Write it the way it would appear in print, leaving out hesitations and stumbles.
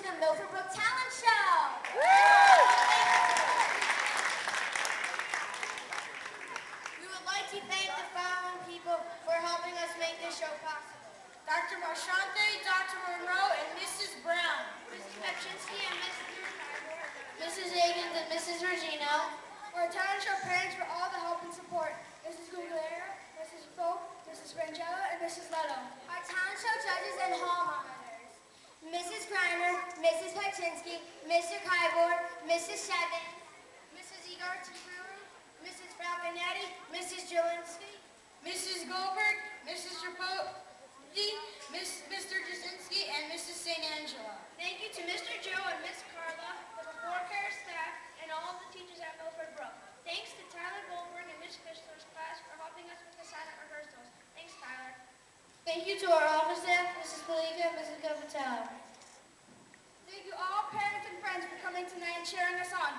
the Milford Brook Talent Show. We would like to thank the following people for helping us make this show possible. Dr. Marchante, Dr. Monroe, and Mrs. Brown. Mrs. Pepchinsky and Mrs. Higgins and Mrs. Regino. Our talent show parents for all the help and support. Mrs. Guglielmo, Mrs. Folk, Mrs. Rangella, and Mrs. Leto. Our talent show judges and hall monitors. Mrs. Griner, Mrs. Pepchinsky, Mr. Kybor, Mrs. Shevin, Mrs. Igor Tiburu, Mrs. Falconetti, Mrs. Jelinski, Mrs. Goldberg, Mrs. Tripodi, Mr. Jasinski, and Mrs. St. Angela. Thank you to Mr. Joe and Miss Carla, the Before Care staff, and all the teachers at Milford Brook. Thanks to Tyler Goldberg and Miss Fischler's class for helping us with the silent rehearsals. Thanks, Tyler. Thank you to our office staff, Mrs. Palika and Mrs. Gopatello. Thank you all parents and friends for coming tonight and cheering us on.